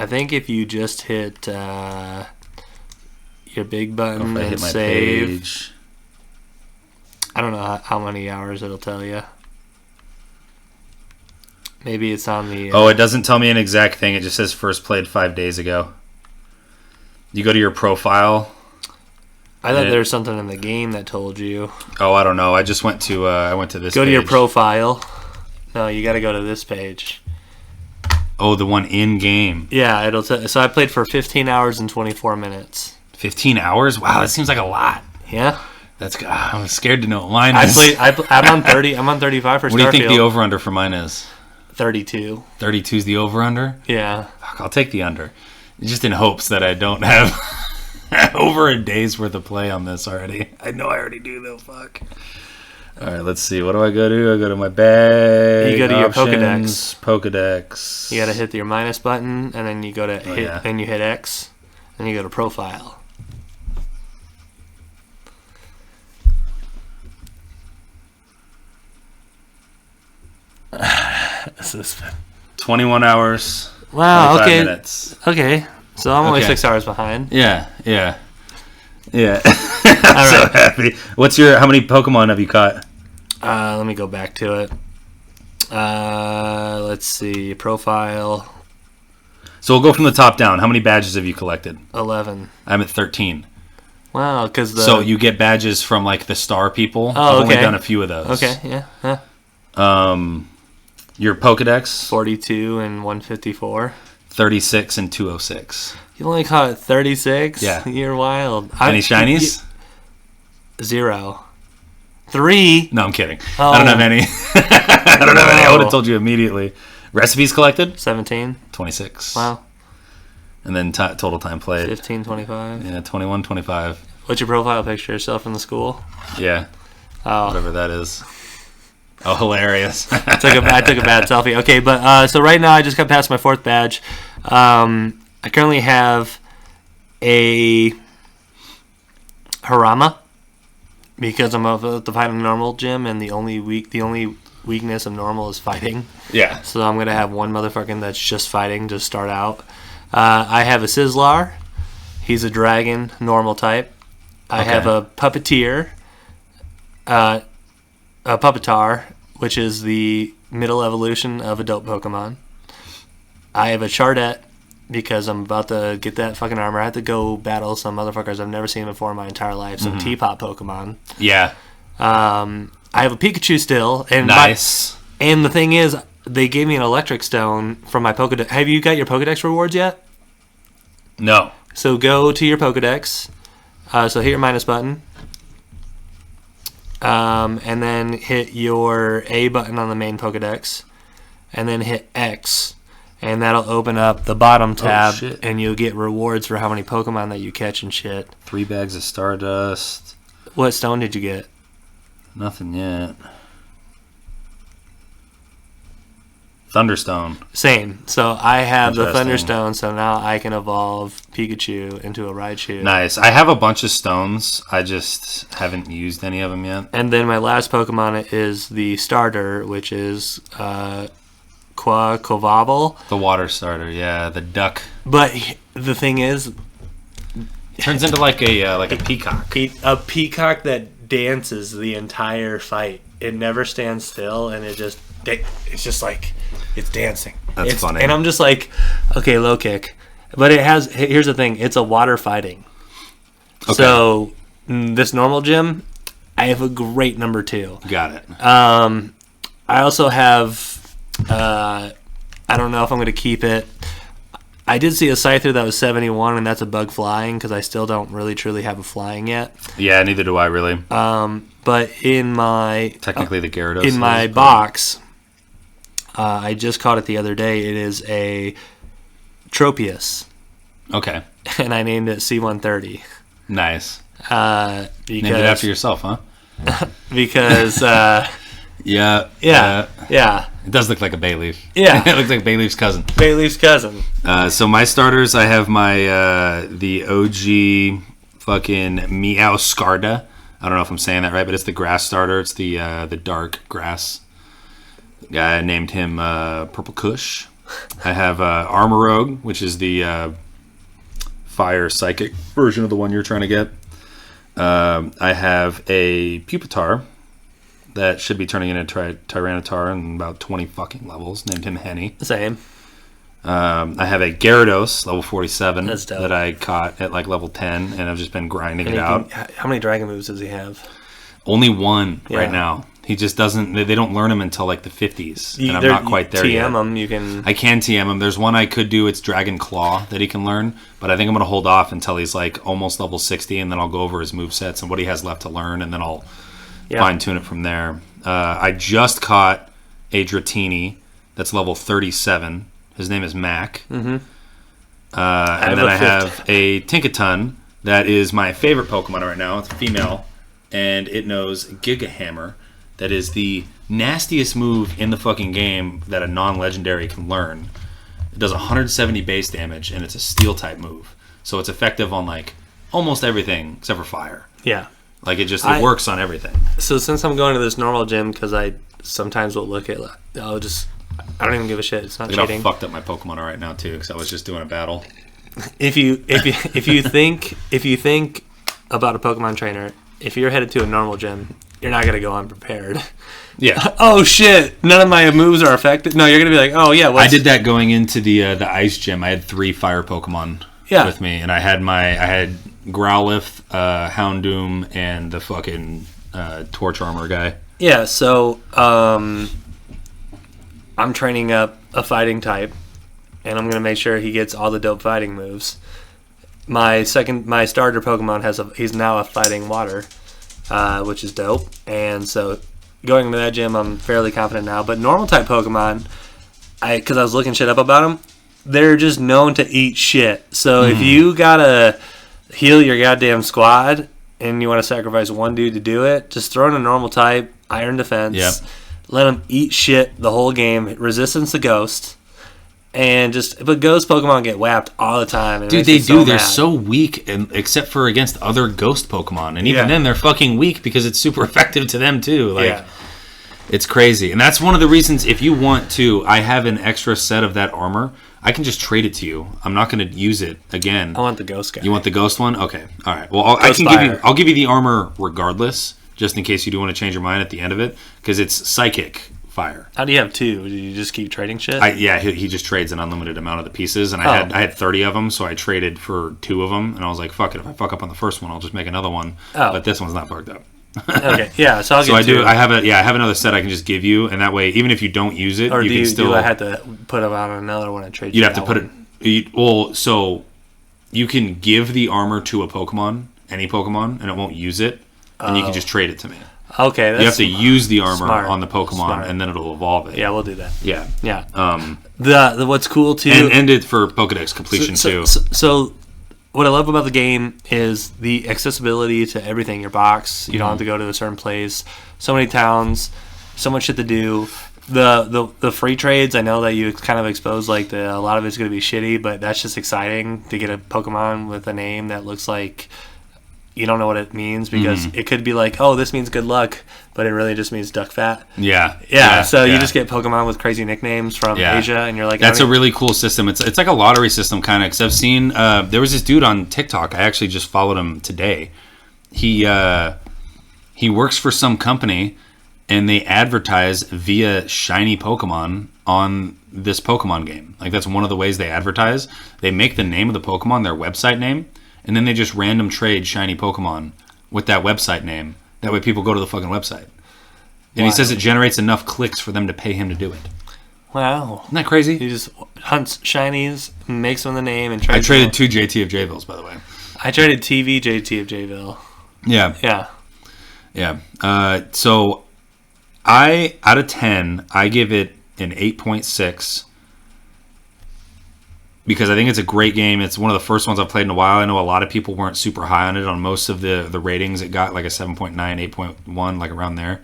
think if you just hit your big button If I and hit my save, page. I don't know how many hours it'll tell you. Maybe it's on the... Oh, it doesn't tell me an exact thing. It just says first played 5 days ago. You go to your profile. I thought it- there was something in the game that told you. Oh, I don't know. I just went to this. Go to your page. profile. No, you got to go to this page. Oh, the one in game. Yeah, it'll tell. So I played for 15 hours and 24 minutes. 15 hours? Wow, that seems like a lot. Yeah. I'm scared to know what mine I is. played. I'm on 30. I'm on 35 for Starfield. What do you think the over under for mine is? 32. 32 is the over under. Yeah. Fuck, I'll take the under. Just in hopes that I don't have over a day's worth of play on this already. I know I already do though. Fuck. All right, let's see. What do I go to? I go to my bag. You go to your options, Pokedex. You got to hit your minus button, and then you go to hit, yeah. and you hit X, and you go to profile. This is 21 hours. wow. 25 Okay. minutes. Okay. So I'm only Okay. 6 hours behind. Yeah. I'm so happy. How many Pokemon have you caught? Let me go back to it. Let's see. Profile So we'll go from the top down. How many badges have you collected? 11. I'm at 13. Wow. Because So you get badges from like the star people. Oh, I've only okay. done a few of those. Okay. Yeah. Your Pokedex, 42 and 154. 36 and 206. You only caught 36? Yeah. You're wild. Any shinies? 0. 3? No, I'm kidding. Oh. I don't have any. I don't have any. I would have told you immediately. Recipes collected? 17. 26. Wow. And then total time played. 15, 25. Yeah, 21, 25. What's your profile picture? Yourself in the school? Yeah, Oh, whatever that is. Oh, hilarious. I took a bad selfie. Okay, but so right now I just got past my 4th badge. I currently have a Harama because I'm of the fighting normal gym, and the only weakness of normal is fighting. Yeah. So I'm gonna have one motherfucking that's just fighting to start out. I have a Sizzlar. He's a dragon normal type. I Okay. have a Puppeteer. A Puppetar, which is the middle evolution of a dope Pokemon. I have a Chardet because I'm about to get that fucking armor. I have to go battle some motherfuckers I've never seen before in my entire life. Some Teapot Pokemon. Yeah. I have a Pikachu still. And Nice. and the thing is, they gave me an Electric Stone from my Pokedex. Have you got your Pokedex rewards yet? No. So go to your Pokedex. So hit your minus button. And then hit your A button on the main Pokedex. And then hit X. And that'll open up the bottom tab. shit. And you'll get rewards for how many Pokemon that you catch and shit. 3 bags of Stardust. What stone did you get? Nothing yet. Thunderstone. Same. So I have the Interesting. Thunderstone, so now I can evolve Pikachu into a Raichu. Nice. I have a bunch of stones. I just haven't used any of them yet. And then my last Pokemon is the starter, which is Quavable. The water starter, yeah. The duck. But the thing is, Turns into like a peacock. a peacock that dances the entire fight. It never stands still, and it's just like it's dancing. That's funny. And I'm just like, okay, low kick. But here's the thing, it's a water fighting. Okay. So this normal gym, I have a great number 2. Got it. I also have, I don't know if I'm going to keep it. I did see a Scyther that was 71, and that's a bug flying, because I still don't really truly have a flying yet. Yeah, neither do I really. But in my Technically the Gyarados. in my is, but- box, I just caught it the other day. It is a Tropius, Okay. and I named it C-130. Nice. Because Named it after yourself, huh? because Yeah. yeah. It does look like a bay leaf. Yeah. It looks like Bayleaf's cousin. Bayleaf's cousin. So my starters, I have my the OG fucking Meowscarda. I don't know if I'm saying that right, but it's the grass starter. It's the dark grass. Guy named him Purple Kush. I have Armorogue, which is the fire psychic version of the one you're trying to get. I have a Pupitar that should be turning into Tyranitar in about 20 fucking levels. Named him Henny. Same. I have a Gyarados, level 47, That's dope. that I caught at like level 10, and I've just been grinding And it he out. how many dragon moves does he have? Only one Yeah. right now. He just doesn't, they don't learn him until like the 50s, and I'm Either not quite there TM yet. him, you can. I can TM him. There's one I could do, it's Dragon Claw, that he can learn, but I think I'm going to hold off until he's like almost level 60, and then I'll go over his movesets and what he has left to learn, and then I'll fine tune it from there. I just caught a Dratini that's level 37. His name is Mac. Mm-hmm. And then I have a Tinkaton that is my favorite Pokemon right now. It's a female, and it knows Giga Hammer. That is the nastiest move in the fucking game that a non-legendary can learn. It does 170 base damage, and it's a steel type move. So it's effective on like almost everything except for fire. Yeah. Like it works on everything. So since I'm going to this normal gym, because I sometimes will look at, I don't even give a shit. It's not Look at how cheating. fucked up my Pokemon are right now too, because I was just doing a battle. If you think about a Pokemon trainer, if you're headed to a normal gym, you're not gonna go unprepared. Yeah, Oh shit! None of my moves are affected. No, you're gonna be like, oh yeah. I did that going into the ice gym. I had 3 fire Pokemon with me, and I had Growlithe, Houndoom, and the fucking Torch Armor guy. Yeah. So I I'm training up a fighting type, and I'm gonna make sure he gets all the dope fighting moves. My starter Pokemon he's now a fighting water, which is dope. And so going into that gym, I'm fairly confident now. But normal type Pokemon, because I was looking shit up about them, they're just known to eat shit. So if you gotta heal your goddamn squad and you want to sacrifice one dude to do it, just throw in a normal type, Iron Defense. Yep. Let them eat shit the whole game. Resistance to Ghost. And but Ghost Pokemon get whapped all the time. Dude, they do. They're so weak, except for against other Ghost Pokemon. And even then, they're fucking weak because it's super effective to them, too. It's crazy. And that's one of the reasons, if you want to, I have an extra set of that armor. I can just trade it to you. I'm not going to use it again. I want the Ghost guy. You want the Ghost one? Okay. All right. Well, I'll give you the armor regardless, just in case you do want to change your mind at the end of it, because it's Psychic Fire. How do you have two? Do you just keep trading shit? He just trades an unlimited amount of the pieces, and I had 30 of them, so I traded for 2 of them, and I was like, fuck it, if I fuck up on the first one, I'll just make another one. But this one's not fucked up. Okay, yeah, so I'll get two. I have another set I can just give you, and that way, even if you don't use it, or you can still. Do I have to put them on another one and trade? You'd have to put it. So you can give the armor to a Pokemon, any Pokemon, and it won't use it, and you can just trade it to me. Okay, that's you have to use the armor on the Pokemon, Smart. and then it'll evolve it. Yeah, we'll do that. Yeah. The what's cool too, and it for Pokedex completion too. So, what I love about the game is the accessibility to everything. Your box, you don't have to go to a certain place. So many towns, so much shit to do. The free trades, I know that you kind of expose a lot of it's going to be shitty, but that's just exciting to get a Pokemon with a name that looks like. You don't know what it means because it could be like, oh, this means good luck, but it really just means duck fat. Yeah. So you just get Pokemon with crazy nicknames from Asia, and you're like, that's a really cool system. It's like a lottery system kind of. Because I've seen there was this dude on TikTok. I actually just followed him today. He works for some company, and they advertise via shiny Pokemon on this Pokemon game. Like that's one of the ways they advertise. They make the name of the Pokemon their website name. And then they just random trade shiny Pokemon with that website name. That way people go to the fucking website. And he says it generates enough clicks for them to pay him to do it. Wow. Isn't that crazy? He just hunts shinies, makes them the name, and trades I traded 2 JT of Jvilles, by the way. I traded TV JT of Jville. Yeah. So, out of 10, I give it an 8.6. Because I think it's a great game. It's one of the first ones I've played in a while. I know a lot of people weren't super high on it. On most of the ratings, it got like a 7.9, 8.1, like around there.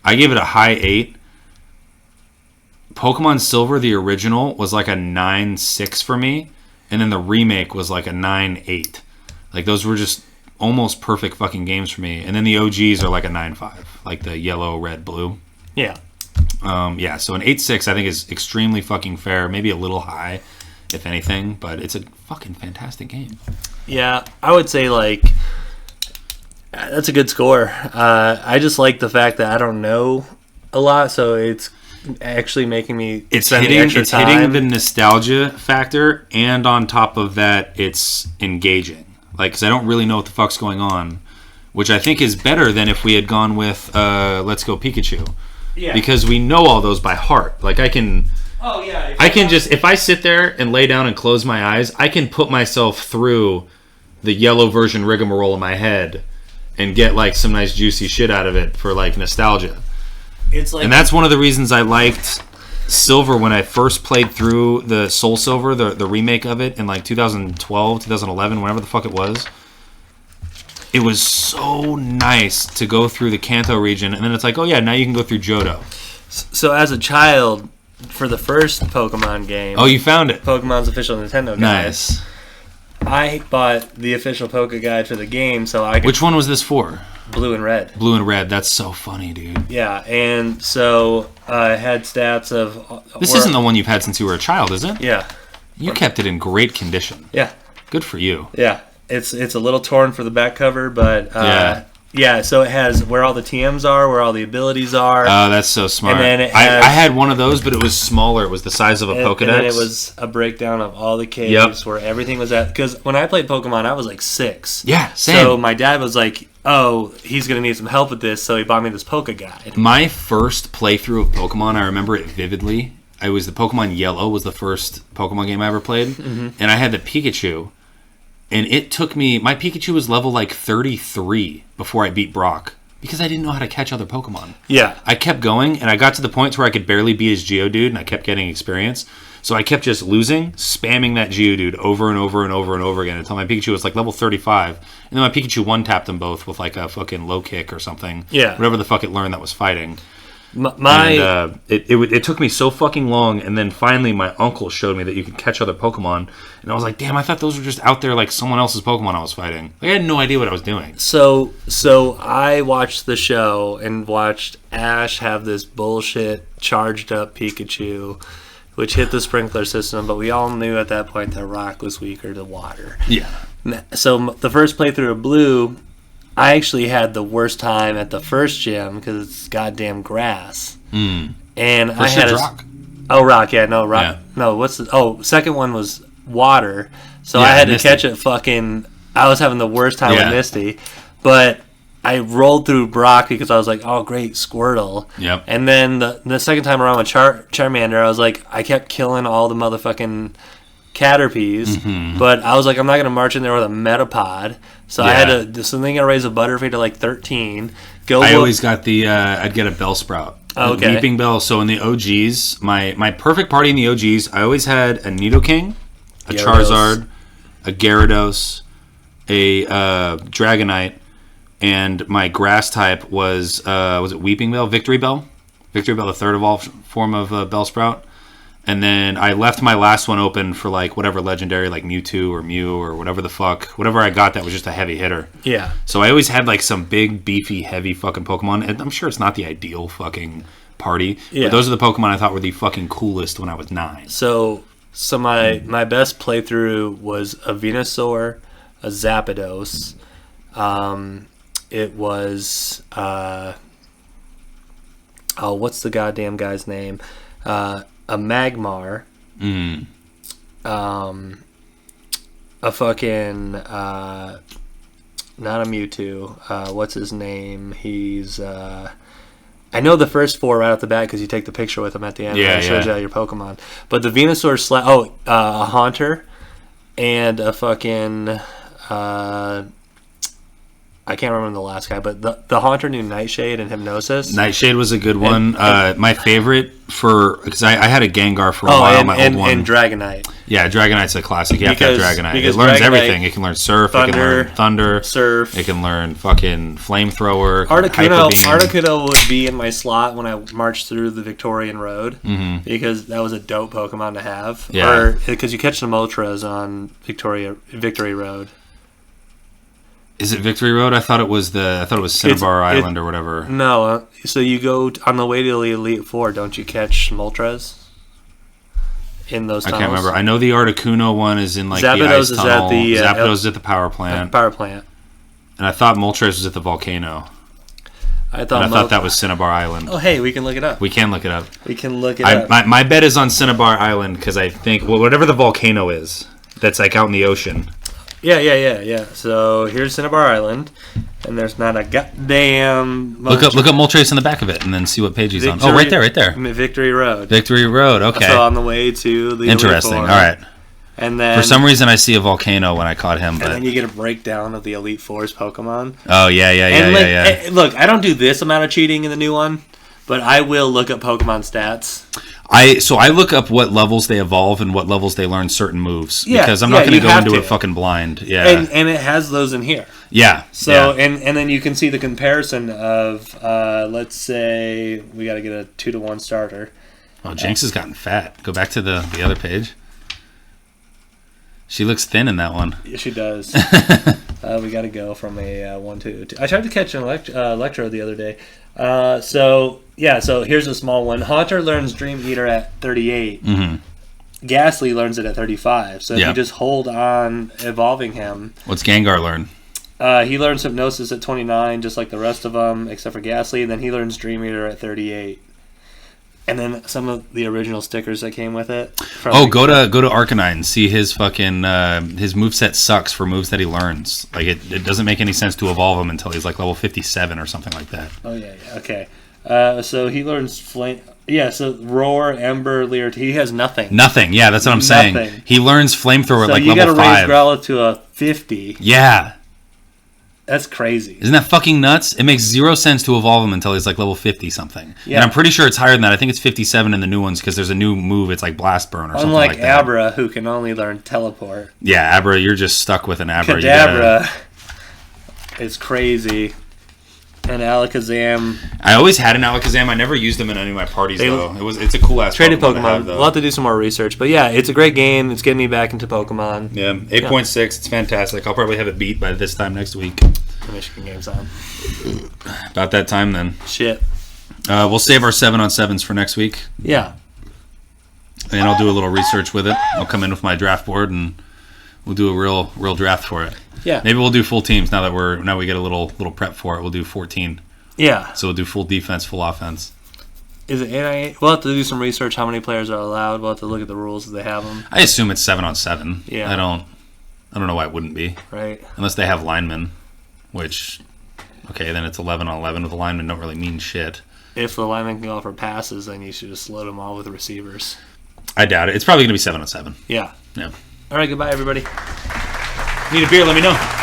I gave it a high 8. Pokemon Silver, the original, was like a 9.6 for me. And then the remake was like a 9.8. Like those were just almost perfect fucking games for me. And then the OGs are like a 9.5. Like the yellow, red, blue. Yeah. So an 8.6 I think is extremely fucking fair. Maybe a little high, if anything, but it's a fucking fantastic game. Yeah, I would say that's a good score. I just like the fact that I don't know a lot, so it's actually making me spend the extra time. Hitting the nostalgia factor, and on top of that, it's engaging. Like, because I don't really know what the fuck's going on, which I think is better than if we had gone with Let's Go Pikachu. Yeah. Because we know all those by heart. Like, I can... Oh, yeah. If I sit there and lay down and close my eyes, I can put myself through the yellow version rigmarole in my head and get like some nice juicy shit out of it for like nostalgia. And that's one of the reasons I liked Silver when I first played through the Soul Silver, the remake of it in like 2012, 2011, whenever the fuck it was. It was so nice to go through the Kanto region, and then it's like, oh yeah, now you can go through Johto. So as a child, for the first Pokemon game... Oh, you found it. Pokemon's official Nintendo guide. Nice. I bought the official Poke Guide for the game so I could... Which one was this for? Blue and Red. Blue and Red. That's so funny, dude. Yeah, and so I had stats of... This isn't the one you've had since you were a child, is it? Yeah. You kept it in great condition. Yeah. Good for you. Yeah. It's a little torn for the back cover, but... Yeah, so it has where all the TMs are, where all the abilities are. Oh, that's so smart. And then it I had one of those, but it was smaller. It was the size of a Pokedex. And then it was a breakdown of all the caves where everything was at. Because when I played Pokemon, I was like 6. Yeah, same. So my dad was like, oh, he's going to need some help with this, so he bought me this Poke Guide. My first playthrough of Pokemon, I remember it vividly. I was the Pokemon Yellow was the first Pokemon game I ever played, and I had the Pikachu, and it took me. My Pikachu was level like 33 before I beat Brock because I didn't know how to catch other Pokemon. Yeah. I kept going, and I got to the point where I could barely beat his Geodude, and I kept getting experience. So I kept just losing, spamming that Geodude over and over and over and over again until my Pikachu was like level 35. And then my Pikachu one-tapped them both with like a fucking low kick or something. Yeah. Whatever the fuck it learned that was fighting. My It took me so fucking long, and then finally my uncle showed me that you could catch other Pokemon. And I was like, damn, I thought those were just out there like someone else's Pokemon I was fighting. Like, I had no idea what I was doing. So I watched the show and watched Ash have this bullshit charged up Pikachu, which hit the sprinkler system, but we all knew at that point that rock was weaker to water. Yeah. So the first playthrough of Blue, I actually had the worst time at the first gym because it's goddamn grass. And I had rock. Oh, rock, yeah, no, rock. Yeah. No, what's the... Oh, second one was water. So Yeah, I had to Misty. catch it fucking... I was having the worst time Yeah. with Misty. But I rolled through Brock because I was like, oh, great, Squirtle. Yep. And then the second time around with Charmander, I was like, I kept killing all the motherfucking Caterpies. Mm-hmm. But I was like, I'm not going to march in there with a Metapod. So I had to... So then I raise a Butterfree to like 13. I always got the I'd get a Bellsprout. Oh, okay. A Weeping Bell. So in the OGs, my perfect party in the OGs, I always had a Nidoking, a Gyarados. Charizard, a Gyarados, a Dragonite, and my grass type was it Weeping Bell? Victory Bell, the third evolved form of Bellsprout. And then I left my last one open for like whatever legendary, like Mewtwo or Mew or whatever the fuck, whatever I got that was just a heavy hitter. Yeah. So I always had like some big, beefy, heavy fucking Pokemon. And I'm sure it's not the ideal fucking party. Yeah. But those are the Pokemon I thought were the fucking coolest when I was 9. So my best playthrough was a Venusaur, a Zapdos. It was what's the goddamn guy's name? A Magmar. A fucking not a Mewtwo. What's his name? He's I know the first 4 right off the bat because you take the picture with them at the end. Yeah, and it shows yeah. you all your Pokemon. But the Venusaur a Haunter and a fucking I can't remember the last guy, but the Haunter knew Nightshade and Hypnosis. Nightshade was a good one. My favorite because I had a Gengar for a while. My old one. And Dragonite. Yeah, Dragonite's a classic. You have to have Dragonite. It because learns Dragonite- everything. It can learn Surf. It can learn Thunder. Surf. It can learn fucking Flamethrower. Hyper Beam. Articuno would be in my slot when I marched through the Victorian Road because that was a dope Pokemon to have. Yeah. Or because you catch the Moltres on Victory Road. Is it Victory Road? I thought it was Cinnabar Island or whatever. No, so you go on the way to the Elite Four. Don't you catch Moltres in those I tunnels? can't remember. I know the Articuno one is in like Zapdos the ice is tunnel. at the, Zapdos is at the power plant, Power plant. and I thought Moltres was at the volcano. I thought that was Cinnabar Island. Oh, hey, we can look it up. We can look it up. We can look it up. My bet is on Cinnabar Island because I think whatever the volcano is that's like out in the ocean. Yeah. So here's Cinnabar Island, and there's not a goddamn. Look up Moltres in the back of it, and then see what page he's on. Oh, right there. Victory Road. Victory Road. Okay. So on the way to the Interesting. Elite All Four. right. And then For some reason, I see a volcano when I caught him, and but then you get a breakdown of the Elite Four's Pokemon. oh yeah. And look, I don't do this amount of cheating in the new one, but I will look up Pokemon stats. I look up what levels they evolve and what levels they learn certain moves because I'm not going to go into it fucking blind. Yeah. And it has those in here. Yeah. So yeah. and then you can see the comparison of let's say we got to get a 2-to-1 starter. Oh, Jinx has gotten fat. Go back to the other page. She looks thin in that one. Yeah, she does. We got to go from a 1-2. I tried to catch an Electro the other day. So here's a small one. Haunter learns Dream Eater at 38. Mm-hmm. Ghastly learns it at 35. So if Yeah. you just hold on evolving him, What's Gengar learn? he learns Hypnosis at 29, just like the rest of them, except for Ghastly. And then he learns Dream Eater at 38. And then some of the original stickers that came with it. Go to Arcanine and see his fucking his moveset sucks for moves that he learns. Like it doesn't make any sense to evolve him until he's like level 57 or something like that. Oh yeah. Okay. So he learns Flame. Yeah, so Roar, Ember, Leer, he has nothing. Nothing. Yeah, that's what I'm saying. Nothing. He learns flamethrower at So like you level gotta raise 5. Growlithe to a 50. Yeah. That's crazy. Isn't that fucking nuts? It makes zero sense to evolve him until he's like level 50 something. Yeah. And I'm pretty sure it's higher than that. I think it's 57 in the new ones because there's a new move. It's like Blast Burn or something Unlike like that. Abra, who can only learn Teleport. Yeah, Abra, you're just stuck with an Abra. You gotta- Kadabra is crazy. And Alakazam. I always had an Alakazam. I never used them in any of my parties, though. It's a cool ass Traded Pokemon. to Pokemon. have, though. We'll have to do some more research. But yeah, it's a great game. It's getting me back into Pokemon. Yeah, 8.6. It's fantastic. I'll probably have it beat by this time next week. The Michigan game's on. About that time, then. Shit. We'll save our 7-on-7s for next week. Yeah. And I'll do a little research with it. I'll come in with my draft board and we'll do a real draft for it. Yeah. Maybe we'll do full teams now that we get a little prep for it. We'll do 14. Yeah. So we'll do full defense, full offense. Is it 8-on-8? We'll have to do some research how many players are allowed. We'll have to look at the rules as they have them. I assume it's 7-on-7. Yeah. I don't know why it wouldn't be. Right. Unless they have linemen, which okay, then it's 11-on-11 with the linemen don't really mean shit. If the lineman can go for passes, then you should just load them all with receivers. I doubt it. It's probably going to be 7-on-7. Yeah. Yeah. All right, goodbye, everybody. Need a beer, let me know.